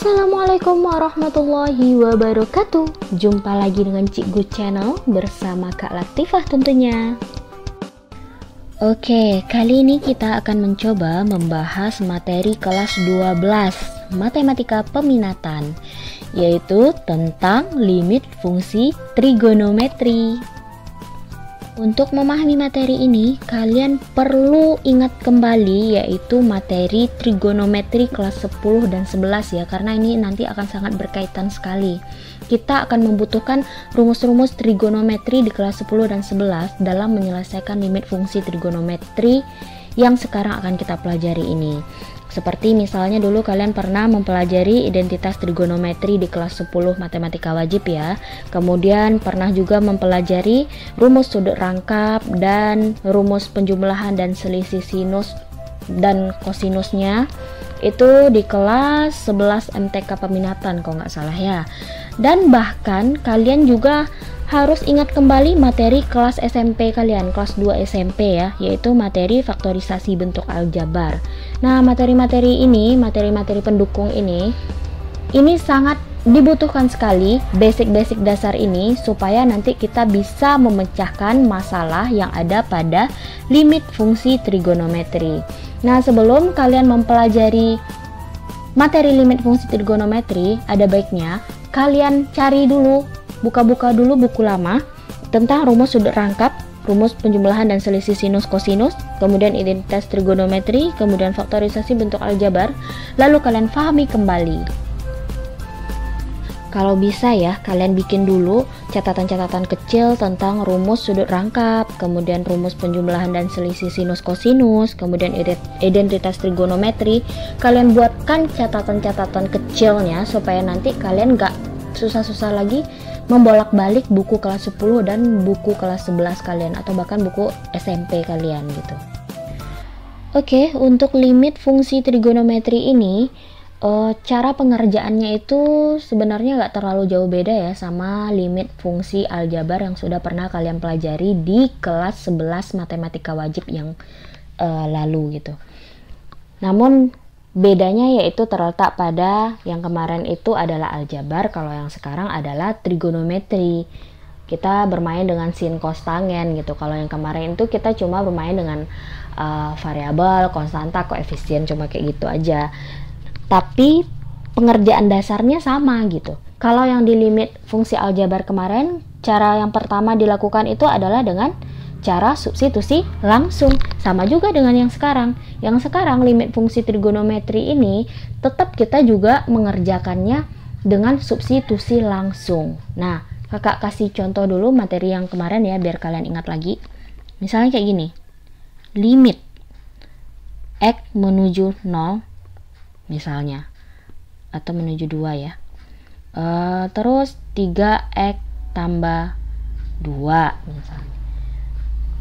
Assalamualaikum warahmatullahi wabarakatuh. Jumpa lagi dengan Cikgu Channel bersama Kak Latifah tentunya. Oke, kali ini kita akan mencoba membahas materi kelas 12 Matematika Peminatan, yaitu tentang limit fungsi trigonometri. Untuk memahami materi ini, kalian perlu ingat kembali yaitu materi trigonometri kelas 10 dan 11 ya, karena ini nanti akan sangat berkaitan sekali. Kita akan membutuhkan rumus-rumus trigonometri di kelas 10 dan 11 dalam menyelesaikan limit fungsi trigonometri yang sekarang akan kita pelajari ini. Seperti misalnya dulu kalian pernah mempelajari identitas trigonometri di kelas 10 matematika wajib ya. Kemudian pernah juga mempelajari rumus sudut rangkap dan rumus penjumlahan dan selisih sinus dan kosinusnya itu di kelas 11 MTK Peminatan kalau nggak salah ya. Dan bahkan kalian juga harus ingat kembali materi kelas SMP kalian, kelas 2 SMP ya, yaitu materi faktorisasi bentuk aljabar. Nah, materi-materi ini, materi-materi pendukung ini sangat dibutuhkan sekali, basic-basic dasar ini, supaya nanti kita bisa memecahkan masalah yang ada pada limit fungsi trigonometri. Nah, sebelum kalian mempelajari materi limit fungsi trigonometri, ada baiknya kalian cari dulu, buka-buka dulu buku lama tentang rumus sudut rangkap, rumus penjumlahan dan selisih sinus kosinus, kemudian identitas trigonometri, kemudian faktorisasi bentuk aljabar, lalu kalian pahami kembali. Kalau bisa ya, kalian bikin dulu catatan-catatan kecil tentang rumus sudut rangkap, kemudian rumus penjumlahan dan selisih sinus kosinus, kemudian identitas trigonometri. Kalian buatkan catatan-catatan kecilnya supaya nanti kalian gak susah-susah lagi membolak-balik buku kelas 10 dan buku kelas 11 kalian, atau bahkan buku SMP kalian gitu. Oke, untuk limit fungsi trigonometri ini cara pengerjaannya itu sebenarnya nggak terlalu jauh beda ya sama limit fungsi aljabar yang sudah pernah kalian pelajari di kelas 11 matematika wajib yang lalu gitu. Namun bedanya yaitu terletak pada yang kemarin itu adalah aljabar, kalau yang sekarang adalah trigonometri. Kita bermain dengan sin cos tangen gitu. Kalau yang kemarin itu kita cuma bermain dengan variabel, konstanta, koefisien, cuma kayak gitu aja. Tapi pengerjaan dasarnya sama gitu. Kalau yang di limit fungsi aljabar kemarin, cara yang pertama dilakukan itu adalah dengan cara substitusi langsung. Sama juga dengan yang sekarang. Yang sekarang limit fungsi trigonometri ini tetap kita juga mengerjakannya dengan substitusi langsung. Nah, kakak kasih contoh dulu materi yang kemarin ya, biar kalian ingat lagi. Misalnya kayak gini. Limit X menuju 0 misalnya, atau menuju 2 ya. Terus 3x tambah 2 misalnya.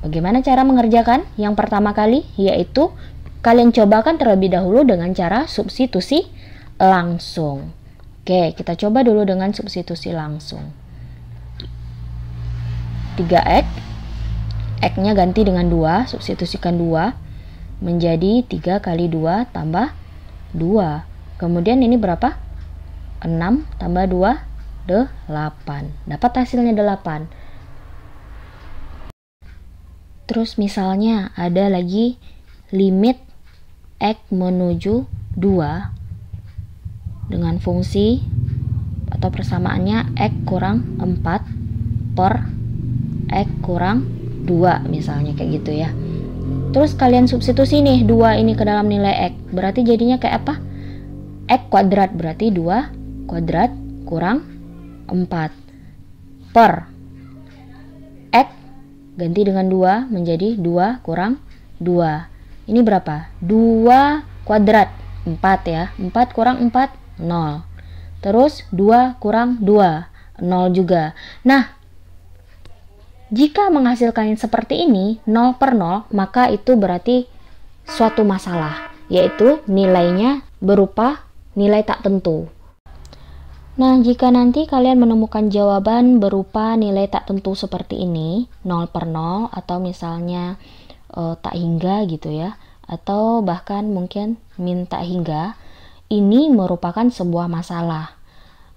Bagaimana cara mengerjakan? Yang pertama kali yaitu kalian cobakan terlebih dahulu dengan cara substitusi langsung. Oke, kita coba dulu dengan substitusi langsung. 3x, x-nya ganti dengan 2, substitusikan 2 menjadi 3 kali 2 tambah 2. Kemudian ini berapa? 6 tambah 2, 8. Dapat hasilnya 8. Terus misalnya ada lagi limit x menuju 2 dengan fungsi atau persamaannya x kurang 4 per x kurang 2 misalnya kayak gitu ya. Terus kalian substitusi nih 2 ini ke dalam nilai x, berarti jadinya kayak apa? X kuadrat, berarti 2 kuadrat kurang 4 per x ganti dengan 2 menjadi 2 kurang 2. Ini berapa? 2 kuadrat 4 ya. 4 kurang 4 0. Terus 2 kurang 2 0 juga. Nah, jika menghasilkan seperti ini 0 per 0, maka itu berarti suatu masalah, yaitu nilainya berupa nilai tak tentu. Nah, jika nanti kalian menemukan jawaban berupa nilai tak tentu seperti ini, 0 per 0, atau misalnya tak hingga gitu ya, atau bahkan mungkin min tak hingga, ini merupakan sebuah masalah.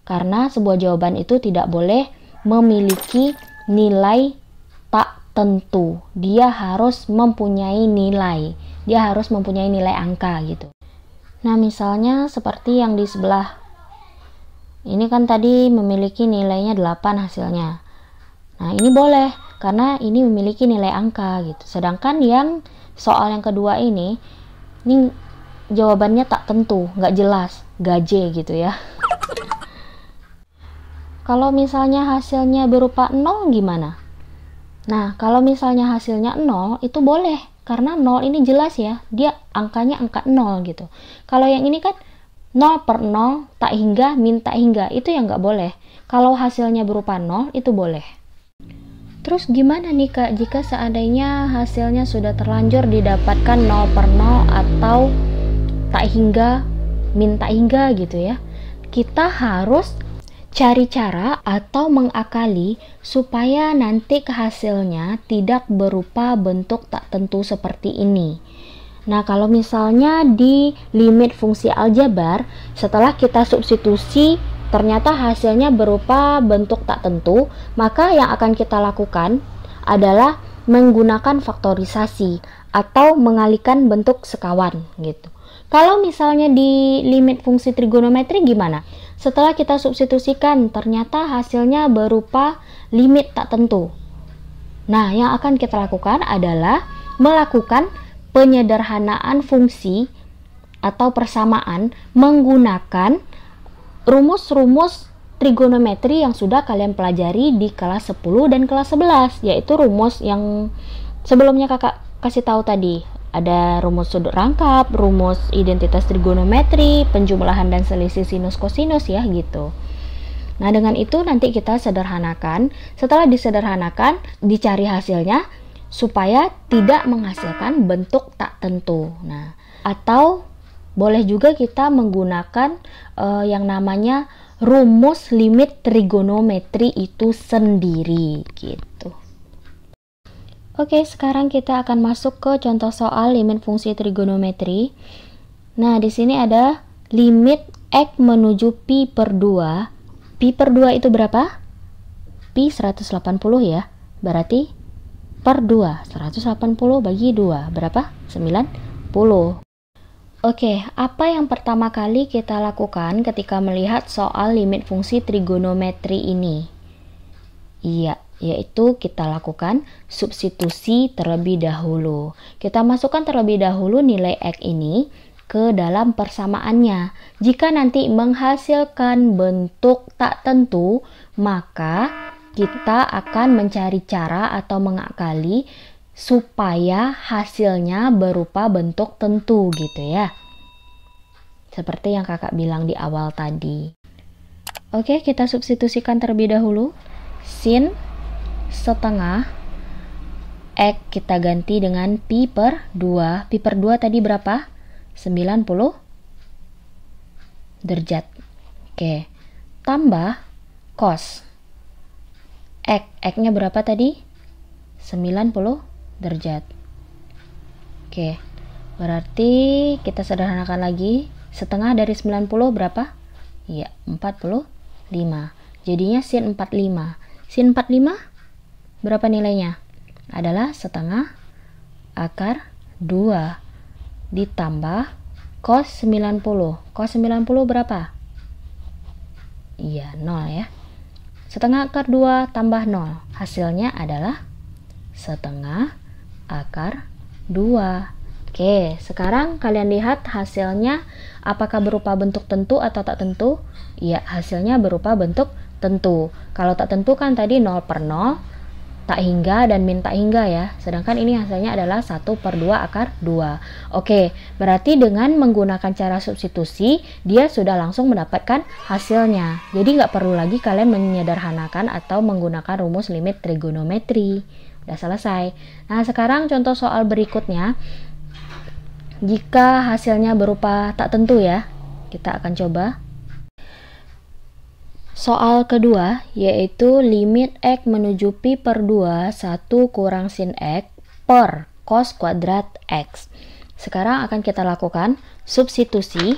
Karena sebuah jawaban itu tidak boleh memiliki nilai tak tentu. Dia harus mempunyai nilai. Dia harus mempunyai nilai angka gitu. Nah, misalnya seperti yang di sebelah. Ini kan tadi memiliki nilainya 8 hasilnya. Nah, ini boleh karena ini memiliki nilai angka gitu. Sedangkan yang soal yang kedua ini jawabannya tak tentu, nggak jelas, gaje gitu ya. Kalau misalnya hasilnya berupa 0 gimana? Nah, kalau misalnya hasilnya 0 itu boleh, karena 0 ini jelas ya, dia angkanya angka 0 gitu. Kalau yang ini kan 0 per 0, tak hingga, min tak hingga, itu yang nggak boleh. Kalau hasilnya berupa 0 itu boleh. Terus gimana nih Kak, jika seandainya hasilnya sudah terlanjur didapatkan 0 per 0 atau tak hingga, min tak hingga gitu ya. Kita harus cari cara atau mengakali supaya nanti hasilnya tidak berupa bentuk tak tentu seperti ini. Nah, kalau misalnya di limit fungsi aljabar, setelah kita substitusi ternyata hasilnya berupa bentuk tak tentu, maka yang akan kita lakukan adalah menggunakan faktorisasi atau mengalihkan bentuk sekawan gitu. Kalau misalnya di limit fungsi trigonometri gimana? Setelah kita substitusikan ternyata hasilnya berupa limit tak tentu. Nah, yang akan kita lakukan adalah melakukan penyederhanaan fungsi atau persamaan menggunakan rumus-rumus trigonometri yang sudah kalian pelajari di kelas 10 dan kelas 11, yaitu rumus yang sebelumnya kakak kasih tahu tadi. Ada rumus sudut rangkap, rumus identitas trigonometri, penjumlahan dan selisih sinus kosinus ya gitu. Nah, dengan itu nanti kita sederhanakan. Setelah disederhanakan, dicari hasilnya supaya tidak menghasilkan bentuk tak tentu. Nah, atau boleh juga kita menggunakan yang namanya rumus limit trigonometri itu sendiri gitu. Oke, sekarang kita akan masuk ke contoh soal limit fungsi trigonometri. Nah, di sini ada limit X menuju pi per 2. Pi per 2 itu berapa? Pi 180 ya. Berarti per 2. 180 bagi 2. Berapa? 90. Oke, apa yang pertama kali kita lakukan ketika melihat soal limit fungsi trigonometri ini? Iya, yaitu kita lakukan substitusi terlebih dahulu. Kita masukkan terlebih dahulu nilai X ini ke dalam persamaannya. Jika nanti menghasilkan bentuk tak tentu, maka kita akan mencari cara atau mengakali supaya hasilnya berupa bentuk tentu gitu ya. Seperti yang kakak bilang di awal tadi. Oke, kita substitusikan terlebih dahulu. Sin setengah X kita ganti dengan pi per 2. Pi per 2 tadi berapa? 90 derajat. Oke. Tambah cos X nya berapa tadi? 90 derajat. Oke. Berarti kita sederhanakan lagi. Setengah dari 90 berapa? Iya, 45. Jadinya sin 45. Sin 45 berapa nilainya? Adalah setengah akar 2 ditambah cos 90. Cos 90 berapa? Iya, 0 ya. Setengah akar 2 tambah 0. Hasilnya adalah setengah akar 2. Oke, sekarang kalian lihat hasilnya apakah berupa bentuk tentu atau tak tentu? Iya, hasilnya berupa bentuk tentu. Kalau tak tentu kan tadi 0 per 0, tak hingga dan min tak hingga ya. Sedangkan ini hasilnya adalah 1 per 2 akar 2. Oke, berarti dengan menggunakan cara substitusi, dia sudah langsung mendapatkan hasilnya. Jadi nggak perlu lagi kalian menyederhanakan atau menggunakan rumus limit trigonometri. Udah selesai. Nah, sekarang contoh soal berikutnya. Jika hasilnya berupa tak tentu ya, kita akan coba. Soal kedua, yaitu limit X menuju pi per 2, 1 kurang sin X per cos kuadrat X. Sekarang akan kita lakukan substitusi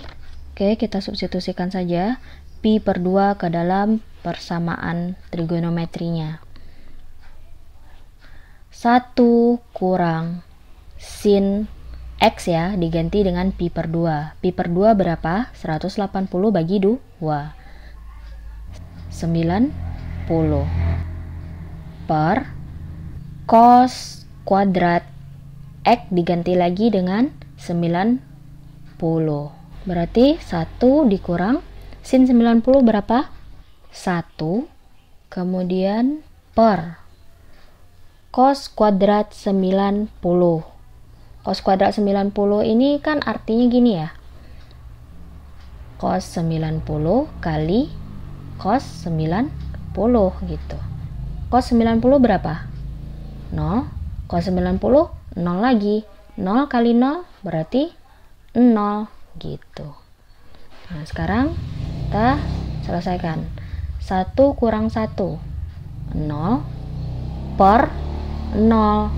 Oke, kita substitusikan saja pi per 2 ke dalam persamaan trigonometrinya. 1 kurang sin X ya, diganti dengan pi per 2. Pi per 2 berapa? 180 bagi 2. 90 per cos kuadrat X diganti lagi dengan 90. Berarti 1 dikurang sin 90 berapa? 1. Kemudian per cos kuadrat 90. Cos kuadrat 90 ini kan artinya gini ya. Cos 90 kali cos 90 gitu. Cos 90 berapa? 0. Cos 90 0 lagi. 0 kali 0 berarti 0 gitu. Nah, sekarang kita selesaikan. 1 kurang 1 0 per 0.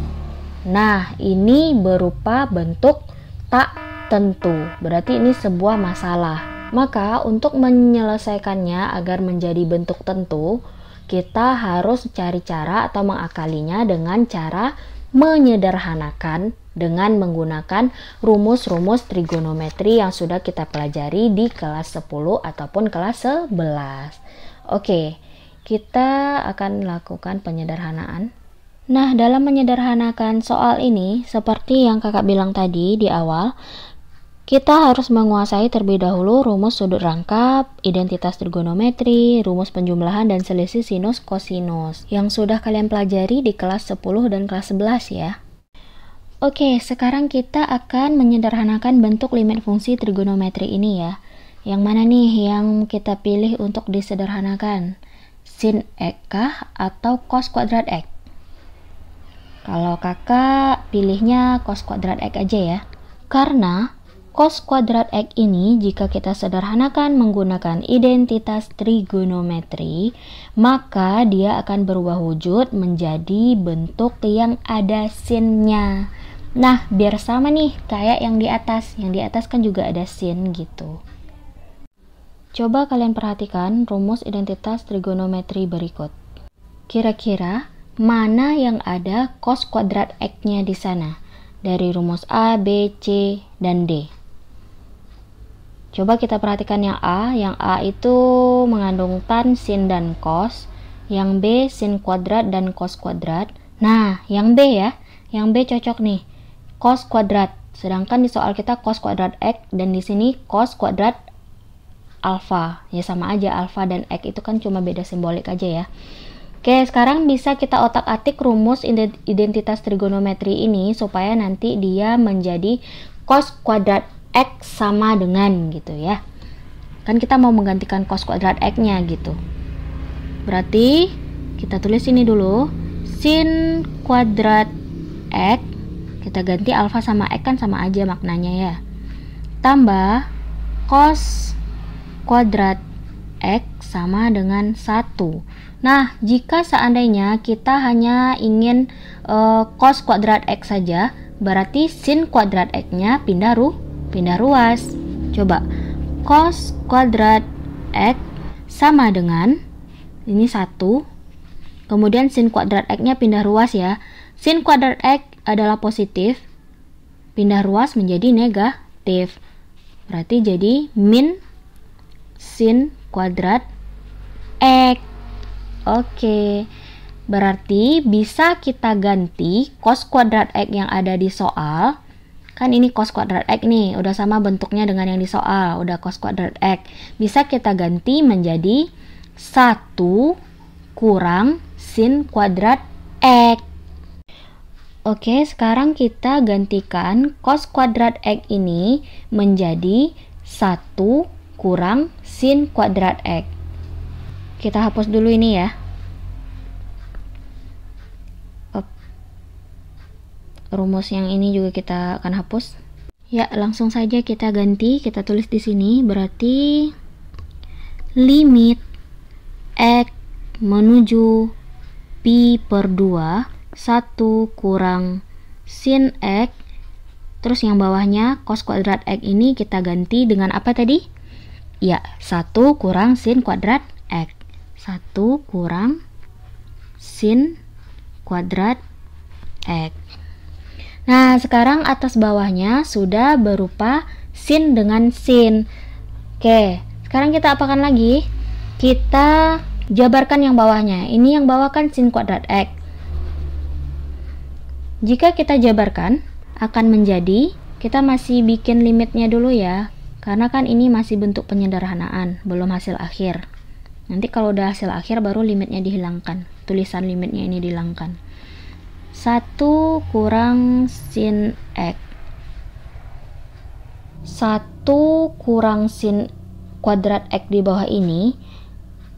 Nah, ini berupa bentuk tak tentu. Berarti ini sebuah masalah. Maka untuk menyelesaikannya agar menjadi bentuk tentu, kita harus cari cara atau mengakalinya dengan cara menyederhanakan dengan menggunakan rumus-rumus trigonometri yang sudah kita pelajari di kelas 10 ataupun kelas 11. Oke, kita akan lakukan penyederhanaan. Nah, dalam menyederhanakan soal ini, seperti yang kakak bilang tadi di awal, kita harus menguasai terlebih dahulu rumus sudut rangkap, identitas trigonometri, rumus penjumlahan, dan selisih sinus kosinus yang sudah kalian pelajari di kelas 10 dan kelas 11 ya. Oke, sekarang kita akan menyederhanakan bentuk limit fungsi trigonometri ini ya. Yang mana nih yang kita pilih untuk disederhanakan? Sin X kah atau cos kuadrat X? Kalau kakak pilihnya cos kuadrat X aja ya. Karena cos kuadrat X ini jika kita sederhanakan menggunakan identitas trigonometri, maka dia akan berubah wujud menjadi bentuk yang ada sinnya. Nah, biar sama nih kayak yang di atas. Yang di atas kan juga ada sin gitu. Coba kalian perhatikan rumus identitas trigonometri berikut. Kira-kira mana yang ada cos kuadrat X-nya di sana? Dari rumus A, B, C, dan D. Coba kita perhatikan yang A. Yang A itu mengandung tan, sin, dan cos. Yang B, sin kuadrat dan cos kuadrat. Nah, yang B ya. Yang B cocok nih. Cos kuadrat. Sedangkan di soal kita cos kuadrat X dan di sini cos kuadrat alfa. Ya sama aja, alfa dan X itu kan cuma beda simbolik aja ya. Oke, sekarang bisa kita otak-atik rumus identitas trigonometri ini supaya nanti dia menjadi cos kuadrat X sama dengan gitu ya. Kan kita mau menggantikan cos kuadrat X-nya gitu. Berarti kita tulis ini dulu. Sin kuadrat X, kita ganti alfa sama X kan sama aja maknanya ya. Tambah cos kuadrat X sama dengan 1. Nah, jika seandainya kita hanya ingin cos kuadrat X saja, berarti sin kuadrat X-nya pindah ruas. Coba, cos kuadrat X sama dengan, ini 1, kemudian sin kuadrat X-nya pindah ruas ya. Sin kuadrat X adalah positif, pindah ruas menjadi negatif. Berarti jadi min sin kuadrat X. Oke, berarti bisa kita ganti cos kuadrat X yang ada di soal. Kan ini cos kuadrat X nih, udah sama bentuknya dengan yang di soal, udah cos kuadrat X. Bisa kita ganti menjadi 1 kurang sin kuadrat X. Oke, sekarang kita gantikan cos kuadrat X ini menjadi 1 kurang sin kuadrat X. Kita hapus dulu ini ya. Rumus yang ini juga kita akan hapus. Ya, langsung saja kita ganti. Kita tulis di sini berarti limit X menuju pi per 2 1 kurang sin X. Terus yang bawahnya cos kuadrat X ini kita ganti dengan apa tadi? Ya, 1 kurang sin kuadrat X. 1 kurang sin kuadrat X. Nah, sekarang atas bawahnya sudah berupa sin dengan sin. Oke, sekarang kita apakan lagi? Kita jabarkan yang bawahnya. Ini yang bawah kan sin kuadrat X. Jika kita jabarkan, akan menjadi, kita masih bikin limitnya dulu ya. Karena kan ini masih bentuk penyederhanaan, belum hasil akhir. Nanti kalau udah hasil akhir baru limitnya dihilangkan. Tulisan limitnya ini dihilangkan. 1 kurang sin X. 1 kurang sin kuadrat X di bawah ini,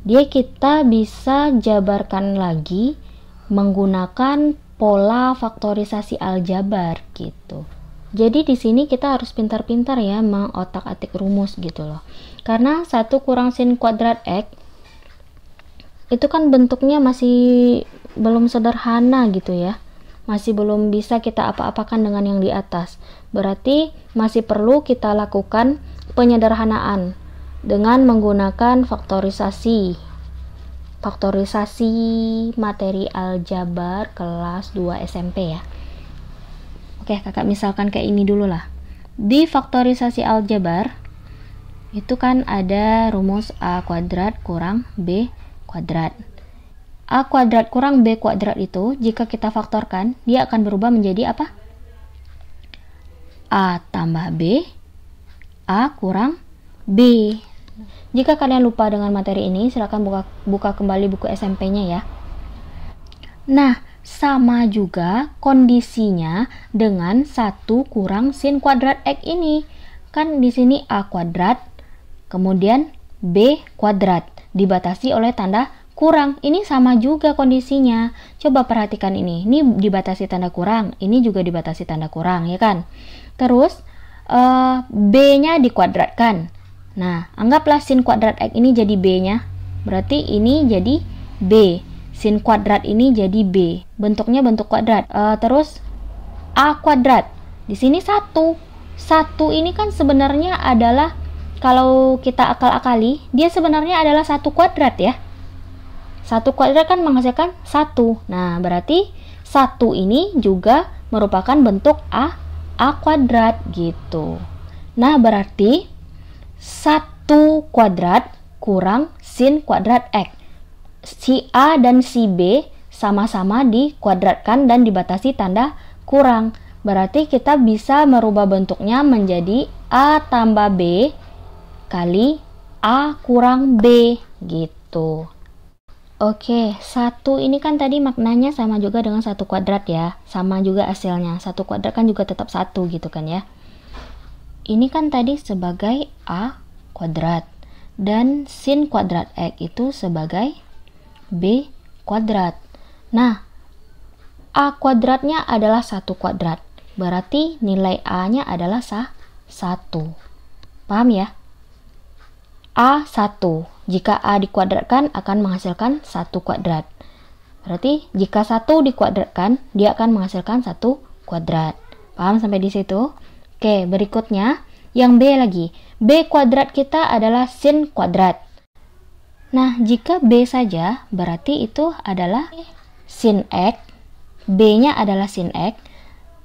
dia kita bisa jabarkan lagi menggunakan pola faktorisasi aljabar gitu. Jadi di sini kita harus pintar-pintar ya mengotak-atik rumus gitu loh. Karena 1 kurang sin kuadrat X itu kan bentuknya masih belum sederhana gitu ya. Masih belum bisa kita apa-apakan dengan yang di atas. Berarti masih perlu kita lakukan penyederhanaan dengan menggunakan faktorisasi materi aljabar kelas 2 SMP ya. Oke, kakak misalkan kayak ini dulu lah. Di faktorisasi aljabar itu kan ada rumus A kuadrat kurang B kuadrat. A kuadrat kurang B kuadrat itu jika kita faktorkan, dia akan berubah menjadi apa? A tambah B, A kurang B. Jika kalian lupa dengan materi ini, silakan buka kembali buku SMP-nya ya. Nah, sama juga kondisinya dengan 1 kurang sin kuadrat X ini. Kan di sini A kuadrat, kemudian B kuadrat, dibatasi oleh tanda kurang. Ini sama juga kondisinya. Coba perhatikan ini. Ini dibatasi tanda kurang, ini juga dibatasi tanda kurang, ya kan? Terus, B-nya dikuadratkan. Nah, anggaplah sin kuadrat X ini jadi B-nya. Berarti ini jadi B. Sin kuadrat ini jadi B. Bentuknya bentuk kuadrat. Terus A kuadrat. Di sini 1. 1 ini kan sebenarnya adalah, kalau kita akal-akali, dia sebenarnya adalah 1 kuadrat ya. 1 kuadrat kan menghasilkan 1. Nah, berarti 1 ini juga merupakan bentuk A kuadrat gitu. Nah, berarti 1 kuadrat kurang sin kuadrat X. Si A dan si B sama-sama dikuadratkan dan dibatasi tanda kurang. Berarti kita bisa merubah bentuknya menjadi A tambah B kali A kurang B gitu. Oke, 1 ini kan tadi maknanya sama juga dengan 1 kuadrat ya. Sama juga hasilnya. 1 kuadrat kan juga tetap 1 gitu kan ya. Ini kan tadi sebagai A kuadrat. Dan sin kuadrat X itu sebagai B kuadrat. Nah, A kuadratnya adalah 1 kuadrat. Berarti nilai A-nya adalah 1. Paham ya? A1. Jika A dikuadratkan akan menghasilkan 1 kuadrat. Berarti jika 1 dikuadratkan, dia akan menghasilkan 1 kuadrat. Paham sampai di situ? Oke, berikutnya yang B lagi. B kuadrat kita adalah sin kuadrat. Nah, jika B saja, berarti itu adalah sin X. B-nya adalah sin X.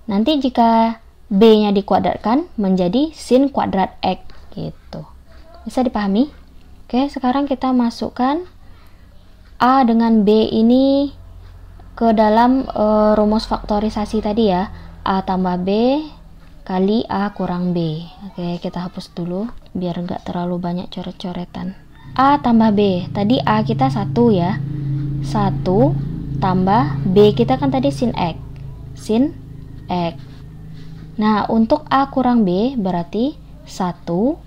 Nanti jika B-nya dikuadratkan menjadi sin kuadrat X gitu. Bisa dipahami? Oke, sekarang kita masukkan A dengan B ini ke dalam rumus faktorisasi tadi ya. A tambah B kali A kurang B. Oke, kita hapus dulu biar nggak terlalu banyak coret-coretan. A tambah B, tadi A kita 1 ya. 1 tambah B kita kan tadi sin X. Sin X. Nah, untuk A kurang B berarti 1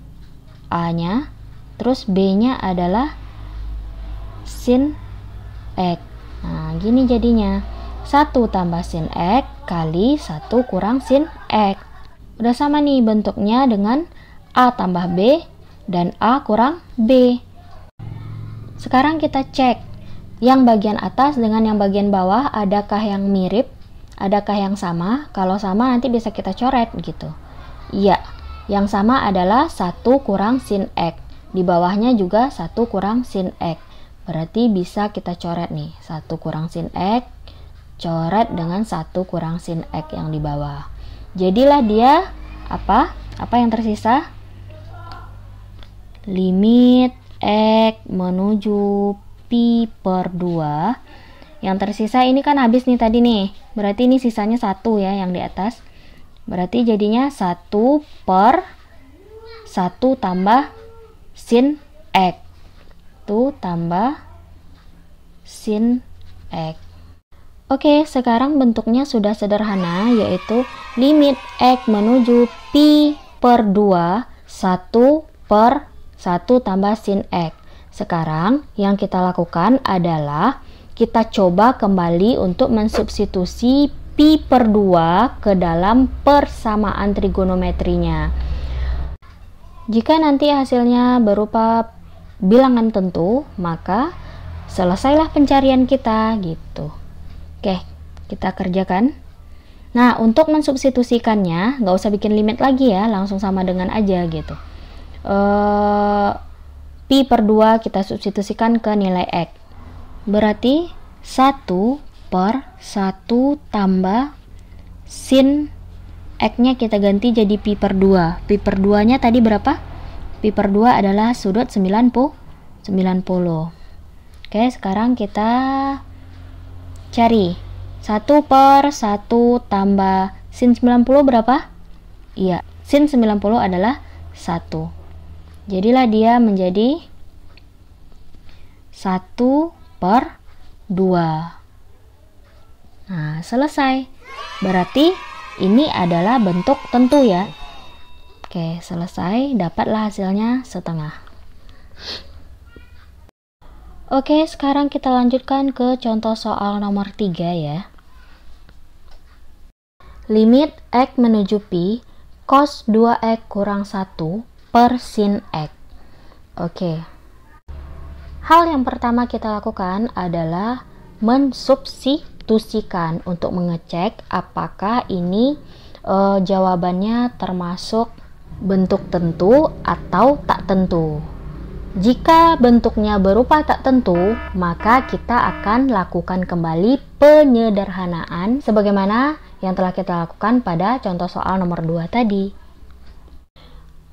A-nya, terus B-nya adalah sin X. Nah, gini jadinya. 1 tambah sin X kali 1 kurang sin X. Udah sama nih bentuknya dengan A tambah B dan A kurang B. Sekarang kita cek yang bagian atas dengan yang bagian bawah, adakah yang mirip, adakah yang sama. Kalau sama nanti bisa kita coret gitu. Iya, yang sama adalah 1 kurang sin X. Di bawahnya juga 1 kurang sin X. Berarti bisa kita coret nih. 1 kurang sin X, coret dengan 1 kurang sin X yang di bawah. Jadilah dia apa? Apa yang tersisa? Limit X menuju pi per 2. Yang tersisa ini kan habis nih tadi nih. Berarti ini sisanya 1 ya yang di atas. Berarti jadinya 1 per 1 tambah sin X. 1 tambah sin X. Oke, sekarang bentuknya sudah sederhana, yaitu limit X menuju pi per 2, 1 per 1 tambah sin X. Sekarang yang kita lakukan adalah kita coba kembali untuk mensubstitusi pi per 2 ke dalam persamaan trigonometrinya. Jika nanti hasilnya berupa bilangan tentu, maka selesailah pencarian kita gitu. Oke, kita kerjakan. Nah, untuk mensubstitusikannya, nggak usah bikin limit lagi ya, langsung sama dengan aja gitu. Pi per 2 kita substitusikan ke nilai X. Berarti 1 per 1 tambah sin X-nya kita ganti jadi pi per 2. Pi per 2-nya tadi berapa? Pi per 2 adalah sudut 90. Oke, sekarang kita cari 1 per 1 tambah sin 90 berapa? Iya, sin 90 adalah 1. Jadilah dia menjadi 1 per 2. Nah, selesai. Berarti ini adalah bentuk tentu ya. Oke, selesai. Dapatlah hasilnya setengah. Oke, sekarang kita lanjutkan ke contoh soal nomor 3 ya. Limit X menuju pi cos 2X kurang 1 per sin X. Oke. Hal yang pertama kita lakukan adalah mensubstitusikan untuk mengecek apakah ini jawabannya termasuk bentuk tentu atau tak tentu. Jika bentuknya berupa tak tentu, maka kita akan lakukan kembali penyederhanaan sebagaimana yang telah kita lakukan pada contoh soal nomor 2 tadi.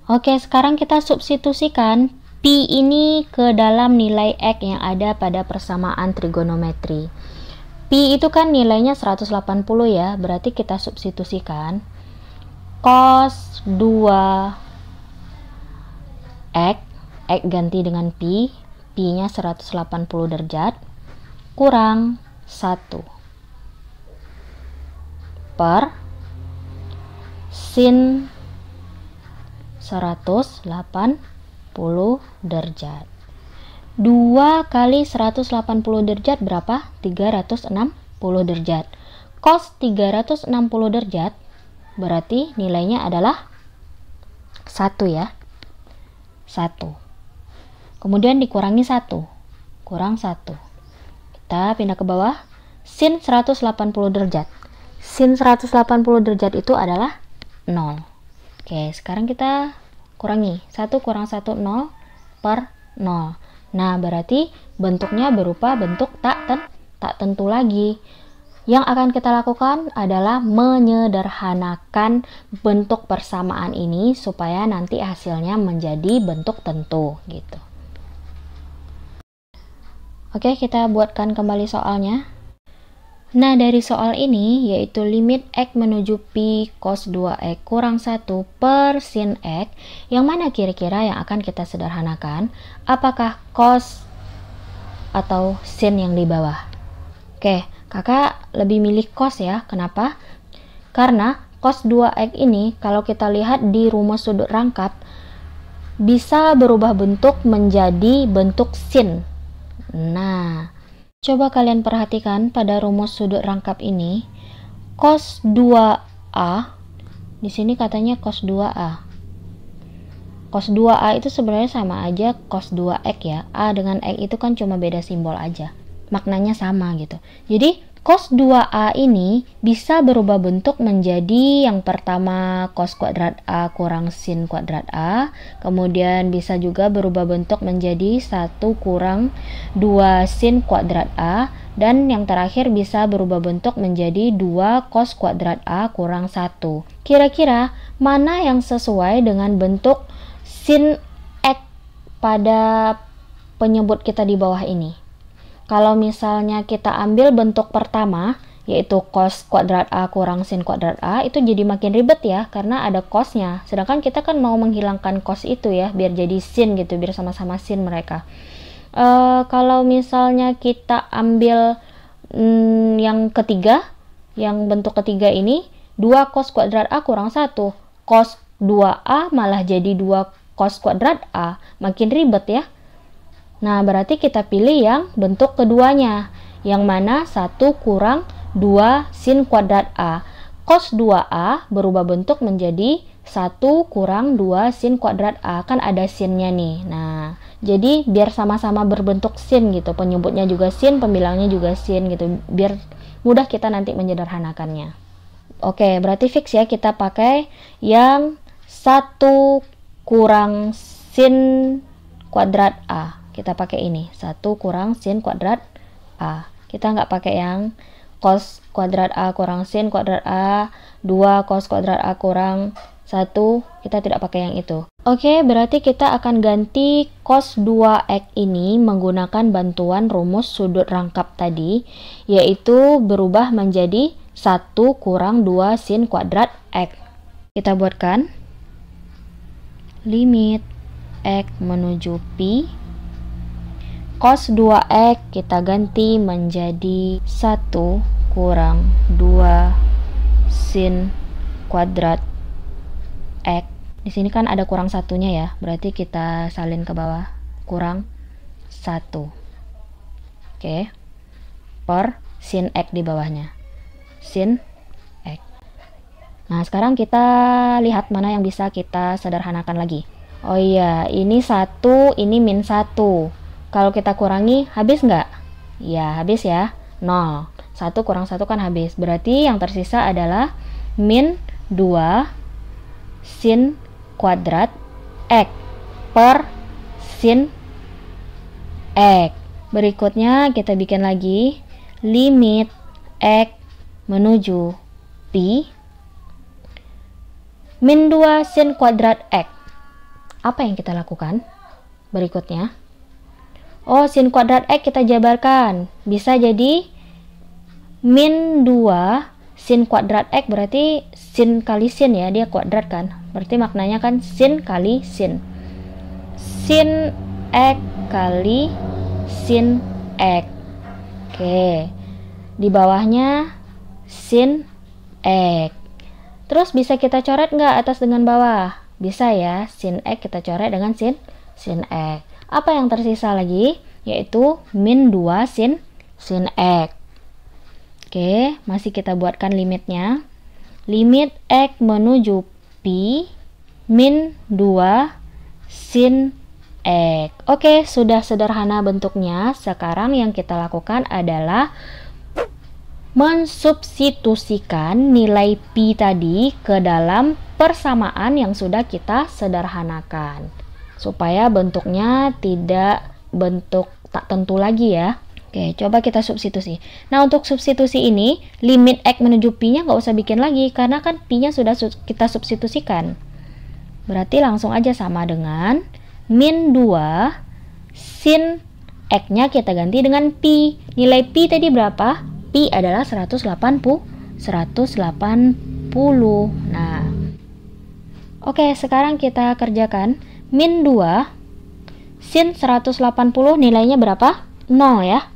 Oke, sekarang kita substitusikan pi ini ke dalam nilai X yang ada pada persamaan trigonometri. Pi itu kan nilainya 180 ya, berarti kita substitusikan cos 2X, X ganti dengan pi, pi-nya 180 derajat, kurang 1 per sin 180 derajat. 2 kali 180 derajat berapa? 360 derajat. Cos 360 derajat berarti nilainya adalah 1 ya. 1. Kemudian dikurangi 1. Kurang 1. Kita pindah ke bawah. Sin 180 derajat. Sin 180 derajat itu adalah 0. Oke, sekarang kita kurangi. 1 kurang 1, 0 per 0. Nah, berarti bentuknya berupa bentuk tak tentu lagi. Yang akan kita lakukan adalah menyederhanakan bentuk persamaan ini supaya nanti hasilnya menjadi bentuk tentu gitu. Oke, kita buatkan kembali soalnya. Nah, dari soal ini yaitu limit X menuju pi cos 2X kurang 1 per sin X, yang mana kira-kira yang akan kita sederhanakan? Apakah cos atau sin yang di bawah? Oke, kakak lebih milih cos ya. Kenapa? Karena cos 2X ini kalau kita lihat di rumus sudut rangkap bisa berubah bentuk menjadi bentuk sin. Nah, coba kalian perhatikan pada rumus sudut rangkap ini, cos 2A, di sini katanya cos 2A. Cos 2A itu sebenarnya sama aja cos 2X ya. A dengan X itu kan cuma beda simbol aja. Maknanya sama gitu. Jadi Cos 2A ini bisa berubah bentuk menjadi yang pertama cos kuadrat A kurang sin kuadrat A, kemudian bisa juga berubah bentuk menjadi 1 kurang 2 sin kuadrat A, dan yang terakhir bisa berubah bentuk menjadi 2 cos kuadrat A kurang 1. Kira-kira mana yang sesuai dengan bentuk sin X pada penyebut kita di bawah ini? Kalau misalnya kita ambil bentuk pertama, yaitu cos kuadrat A kurang sin kuadrat A, itu jadi makin ribet ya, karena ada cosnya. Sedangkan kita kan mau menghilangkan cos itu ya, biar jadi sin gitu, biar sama-sama sin mereka. Kalau misalnya kita ambil yang ketiga, yang bentuk ketiga ini, 2 cos kuadrat A kurang 1. Cos 2A malah jadi 2 cos kuadrat A, makin ribet ya. Nah, berarti kita pilih yang bentuk keduanya, yang mana 1 kurang 2 sin kuadrat A. Cos 2A berubah bentuk menjadi 1 kurang 2 sin kuadrat A, kan ada sinnya nih. Nah, jadi biar sama-sama berbentuk sin gitu, penyebutnya juga sin, pembilangnya juga sin gitu, biar mudah kita nanti menyederhanakannya. Oke, berarti fix ya, kita pakai yang 1 kurang sin kuadrat A. Kita pakai ini, 1 kurang sin kuadrat A. Kita nggak pakai yang cos kuadrat A kurang sin kuadrat A, 2 cos kuadrat A kurang 1, kita tidak pakai yang itu. Oke, berarti kita akan ganti cos 2x ini menggunakan bantuan rumus sudut rangkap tadi, yaitu berubah menjadi 1 kurang 2 sin kuadrat x. Kita buatkan limit x menuju pi. Cos 2x kita ganti menjadi 1 kurang 2 sin kuadrat x. Di sini kan ada kurang satunya ya, berarti kita salin ke bawah, kurang 1. Oke, per sin x di bawahnya, sin x. Nah, sekarang kita lihat mana yang bisa kita sederhanakan lagi. Oh iya, ini 1, ini min 1. Kalau kita kurangi, habis nggak? Ya, habis ya. 0. 1 kurang 1 kan habis. Berarti yang tersisa adalah min 2 sin kuadrat x per sin x. Berikutnya kita bikin lagi limit x menuju pi. Min 2 sin kuadrat x. Apa yang kita lakukan berikutnya? Oh, sin kuadrat x kita jabarkan. Bisa jadi min 2 sin kuadrat x, berarti sin kali sin ya, dia kuadrat kan. Berarti maknanya kan sin kali sin. Sin x kali sin x. Oke. Di bawahnya sin x. Terus bisa kita coret nggak atas dengan bawah? Bisa ya, sin x kita coret dengan sin x. Apa yang tersisa lagi? Yaitu min 2 sin x. Oke, masih kita buatkan limitnya. Limit x menuju pi min 2 sin x. Oke, sudah sederhana bentuknya. Sekarang yang kita lakukan adalah mensubstitusikan nilai pi tadi ke dalam persamaan yang sudah kita sederhanakan, supaya bentuknya tidak bentuk tak tentu lagi ya. Oke, coba kita substitusi. Nah, untuk substitusi ini, limit x menuju pi-nya nggak usah bikin lagi, karena kan pi-nya sudah kita substitusikan. Berarti langsung aja sama dengan min 2 sin x-nya kita ganti dengan pi. Nilai pi tadi berapa? Pi adalah 180. Nah, oke, sekarang kita kerjakan. Min 2 sin 180 nilainya berapa? 0 ya.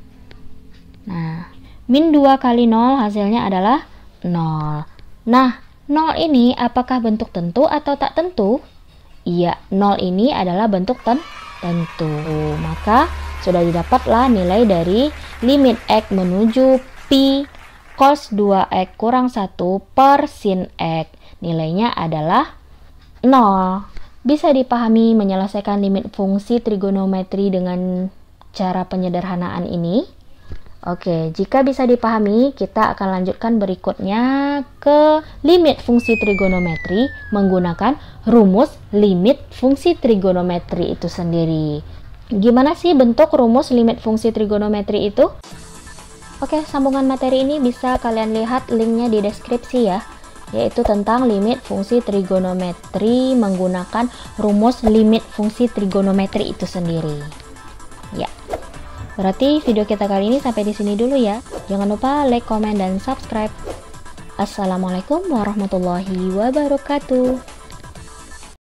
Nah, min 2 kali 0 hasilnya adalah 0. Nah, 0 ini apakah bentuk tentu atau tak tentu? Iya, 0 ini adalah bentuk tentu. Maka sudah didapatlah nilai dari limit x menuju pi cos 2x kurang 1 per sin x. Nilainya adalah 0. Bisa dipahami menyelesaikan limit fungsi trigonometri dengan cara penyederhanaan ini? Oke, jika bisa dipahami, kita akan lanjutkan berikutnya ke limit fungsi trigonometri menggunakan rumus limit fungsi trigonometri itu sendiri. Gimana sih bentuk rumus limit fungsi trigonometri itu? Oke, sambungan materi ini bisa kalian lihat linknya di deskripsi ya, yaitu tentang limit fungsi trigonometri menggunakan rumus limit fungsi trigonometri itu sendiri. Ya. Berarti video kita kali ini sampai di sini dulu ya. Jangan lupa like, komen, dan subscribe. Assalamualaikum warahmatullahi wabarakatuh.